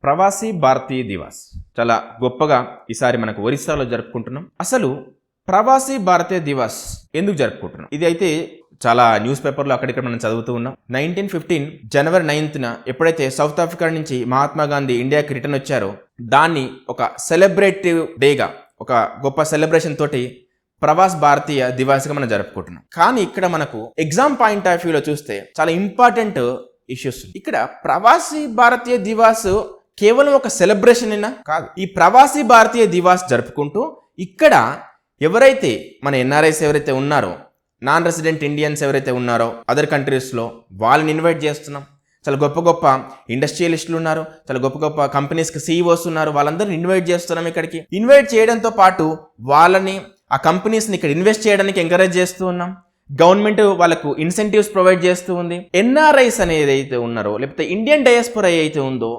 ప్రవాసీ భారతీయ దివాస్ చాలా గొప్పగా ఈసారి మనకు ఒరిస్సాలో జరుపుకుంటున్నాం. అసలు ప్రవాసీ భారతీయ దివాస్ ఎందుకు జరుపుకుంటున్నాం? ఇది అయితే చాలా న్యూస్ పేపర్లో అక్కడిక్కడ మనం చదువుతూ ఉన్నాం. 1915 జనవరి 9న ఎప్పుడైతే సౌత్ ఆఫ్రికా నుంచి మహాత్మా గాంధీ ఇండియాకి రిటర్న్ వచ్చారో దాన్ని ఒక సెలబ్రేటివ్ డేగా, ఒక గొప్ప సెలబ్రేషన్ తోటి ప్రవాస్ భారతీయ దివాస్గా మనం జరుపుకుంటున్నాం. కానీ ఇక్కడ మనకు ఎగ్జామ్ పాయింట్ ఆఫ్ వ్యూలో చూస్తే చాలా ఇంపార్టెంట్ ఇష్యూస్. ఇక్కడ ప్రవాసీ భారతీయ దివాస్ కేవలం ఒక సెలబ్రేషన్ అయినా కాదు. ఈ ప్రవాసీ భారతీయ దివాస్ జరుపుకుంటూ ఇక్కడ ఎవరైతే మన ఎన్ఆర్ఐస్ ఎవరైతే ఉన్నారో, నాన్ రెసిడెంట్ ఇండియన్స్ ఎవరైతే ఉన్నారో అదర్ కంట్రీస్లో వాళ్ళని ఇన్వైట్ చేస్తున్నాం. చాలా గొప్ప గొప్ప ఇండస్ట్రియలిస్టులు ఉన్నారు, చాలా గొప్ప గొప్ప కంపెనీస్కి సీఈఓస్ ఉన్నారు, వాళ్ళందరినీ ఇన్వైట్ చేస్తున్నాం. ఇక్కడికి ఇన్వైట్ చేయడంతో పాటు వాళ్ళని ఆ కంపెనీస్ని ఇక్కడ ఇన్వెస్ట్ చేయడానికి ఎంకరేజ్ చేస్తూ ఉన్నాం. గవర్నమెంట్ వాళ్ళకు ఇన్సెంటివ్స్ ప్రొవైడ్ చేస్తూ ఉంది. ఎన్ఆర్ఐస్ అనేది అయితే ఉన్నారో, లేకపోతే ఇండియన్ డయాస్పోరా అయితే ఉందో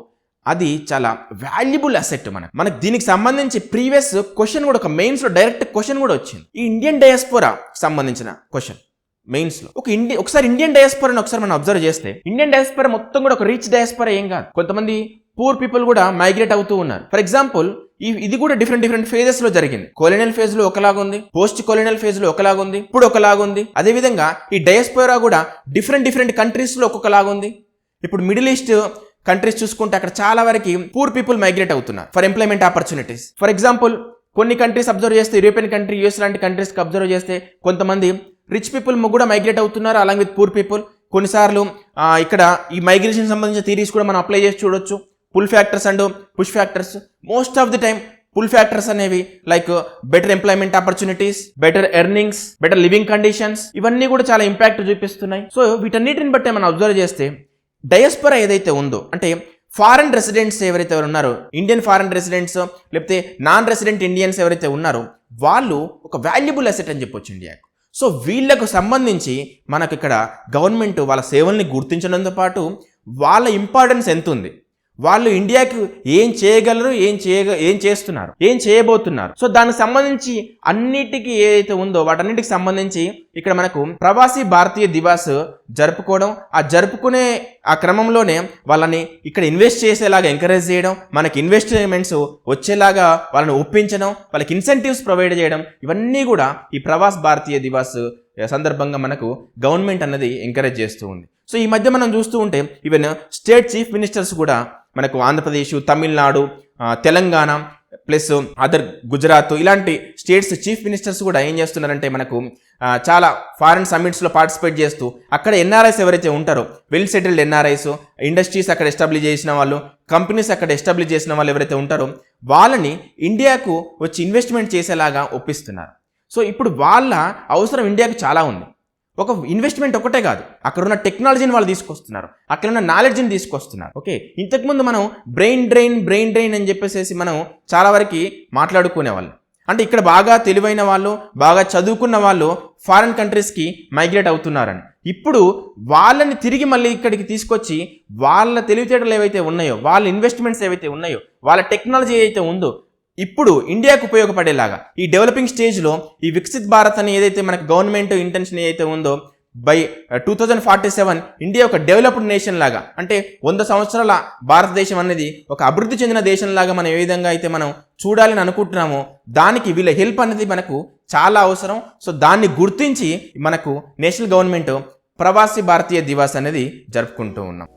అది చాలా వాల్యుబుల్ అసెట్. మనకు దీనికి సంబంధించి ప్రీవియస్ క్వశ్చన్ కూడా, ఒక మెయిన్స్లో డైరెక్ట్ క్వశ్చన్ కూడా వచ్చింది. ఈ ఇండియన్ డయాస్పోరా సంబంధించిన క్వశ్చన్ మెయిన్స్లో ఒకసారి ఇండియన్ డయాస్పోరాని ఒకసారి మనం అబ్జర్వ్ చేస్తే, ఇండియన్ డయాస్పోరా మొత్తం కూడా ఒక రిచ్ డయాస్పోరా ఏం కాదు. కొంతమంది పూర్ పీపుల్ కూడా మైగ్రేట్ అవుతూ ఉన్నారు. ఫర్ ఎగ్జాంపుల్ ఇది కూడా డిఫరెంట్ ఫేజెస్ లో జరిగింది. కొలోనియల్ ఫేజ్ లో ఒకలాగుంది, పోస్ట్ కొలోనియల్ ఫేజ్ లో ఒకలాగుంది, ఇప్పుడు ఒకలాగుంది. అదేవిధంగా ఈ డయాస్పోరా కూడా డిఫరెంట్ కంట్రీస్ లో ఒక్కొక్కలాగుంది. ఇప్పుడు మిడిల్ ఈస్ట్ కంట్రీస్ చూసుకుంటే అక్కడ చాలా వరకు పూర్ పీపుల్ మైగ్రేట్ అవుతున్నారు for employment opportunities. For example కొన్ని కంట్రీస్ అబ్జర్వ్ చేస్తే, యూరోపియన్ కంట్రీ, యూఎస్ లాంటి కంట్రీస్కి అబ్జర్వ్ చేస్తే కొంతమంది రిచ్ పీపుల్ కూడా మైగ్రేట్ అవుతున్నారు అలాంగ్ విత్ పూర్ పీపుల్. కొన్నిసార్లు ఇక్కడ ఈ మైగ్రేషన్ సంబంధించిన థియరీస్ కూడా మనం అప్లై చేసి చూడొచ్చు. Pull factors and push factors. Most of the time pull factors అనేవి like better employment opportunities, better earnings, better living conditions, ఇవన్నీ కూడా చాలా ఇంపాక్ట్ చూపిస్తున్నాయి. సో వీటన్నిటిని బట్టి మనం అబ్జర్వ్ చేస్తే డయాస్పోరా ఏదైతే ఉందో, అంటే ఫారెన్ రెసిడెంట్స్ ఎవరైతే ఉన్నారో, ఇండియన్ ఫారెన్ రెసిడెంట్స్ లేకపోతే నాన్ రెసిడెంట్ ఇండియన్స్ ఎవరైతే ఉన్నారో వాళ్ళు ఒక వాల్యుబుల్ అసెట్ అని చెప్పొచ్చు ఇండియాకు. సో వీళ్ళకు సంబంధించి మనకు ఇక్కడ గవర్నమెంట్ వాళ్ళ సేవల్ని గుర్తించడంతో పాటు వాళ్ళ ఇంపార్టెన్స్ ఎంత ఉంది, వాళ్ళు ఇండియాకి ఏం చేయగలరు, ఏం చేస్తున్నారు, ఏం చేయబోతున్నారు, సో దానికి సంబంధించి అన్నిటికీ ఏదైతే ఉందో వాటన్నిటికి సంబంధించి ఇక్కడ మనకు ప్రవాసీ భారతీయ దివాస్ జరుపుకోవడం, ఆ జరుపుకునే ఆ క్రమంలోనే వాళ్ళని ఇక్కడ ఇన్వెస్ట్ చేసేలాగా ఎంకరేజ్ చేయడం, మనకి ఇన్వెస్ట్మెంట్స్ వచ్చేలాగా వాళ్ళని ఒప్పించడం, వాళ్ళకి ఇన్సెంటివ్స్ ప్రొవైడ్ చేయడం, ఇవన్నీ కూడా ఈ ప్రవాస్ భారతీయ దివాస్ సందర్భంగా మనకు గవర్నమెంట్ అన్నది ఎంకరేజ్ చేస్తూ ఉంది. సో ఈ మధ్య మనం చూస్తూ ఉంటే ఈవెన్ స్టేట్ చీఫ్ మినిస్టర్స్ కూడా మనకు ఆంధ్రప్రదేశ్, తమిళనాడు, తెలంగాణ ప్లస్ అదర్ గుజరాత్ ఇలాంటి స్టేట్స్ చీఫ్ మినిస్టర్స్ కూడా ఏం చేస్తున్నారంటే మనకు చాలా ఫారెన్ సమ్మిట్స్లో పార్టిసిపేట్ చేస్తూ అక్కడ ఎన్ఆర్ఐస్ ఎవరైతే ఉంటారో, వెల్ సెటిల్డ్ ఎన్ఆర్ఐస్, ఇండస్ట్రీస్ అక్కడ ఎస్టాబ్లిష్ చేసిన వాళ్ళు, కంపెనీస్ అక్కడ ఎస్టాబ్లిష్ చేసిన వాళ్ళు ఎవరైతే ఉంటారో వాళ్ళని ఇండియాకు వచ్చి ఇన్వెస్ట్మెంట్ చేసేలాగా ఒప్పిస్తున్నారు. సో ఇప్పుడు వాళ్ళ అవసరం ఇండియాకు చాలా ఉంది. ఒక ఇన్వెస్ట్మెంట్ ఒకటే కాదు, అక్కడ ఉన్న టెక్నాలజీని వాళ్ళు తీసుకొస్తున్నారు, అక్కడ ఉన్న నాలెడ్జ్ని తీసుకొస్తున్నారు. ఓకే, ఇంతకుముందు మనం బ్రెయిన్ డ్రైన్ అని చెప్పేసి మనం చాలా వరకు మాట్లాడుకునేవాళ్ళం. అంటే ఇక్కడ బాగా తెలివైన వాళ్ళు, బాగా చదువుకున్న వాళ్ళు ఫారిన్ కంట్రీస్కి మైగ్రేట్ అవుతున్నారని. ఇప్పుడు వాళ్ళని తిరిగి మళ్ళీ ఇక్కడికి తీసుకొచ్చి వాళ్ళ తెలివితేటలు ఏవైతే ఉన్నాయో, వాళ్ళ ఇన్వెస్ట్మెంట్స్ ఏవైతే ఉన్నాయో, వాళ్ళ టెక్నాలజీ ఏదైతే ఉందో ఇప్పుడు ఇండియాకు ఉపయోగపడేలాగా ఈ డెవలపింగ్ స్టేజ్లో ఈ వికసిత్ భారత్ అని ఏదైతే మనకు గవర్నమెంట్ ఇంటెన్షన్ ఏదైతే ఉందో, బై 2047 ఇండియా ఒక డెవలప్డ్ నేషన్ లాగా, అంటే 100 సంవత్సరాల భారతదేశం అనేది ఒక అభివృద్ధి చెందిన దేశం లాగా మనం ఏ విధంగా అయితే మనం చూడాలని అనుకుంటున్నామో దానికి వీళ్ళ హెల్ప్ అనేది మనకు చాలా అవసరం. సో దాన్ని గుర్తించి మనకు నేషనల్ గవర్నమెంట్ ప్రవాసీ భారతీయ దివాస్ అనేది జరుపుకుంటూ ఉన్నాం.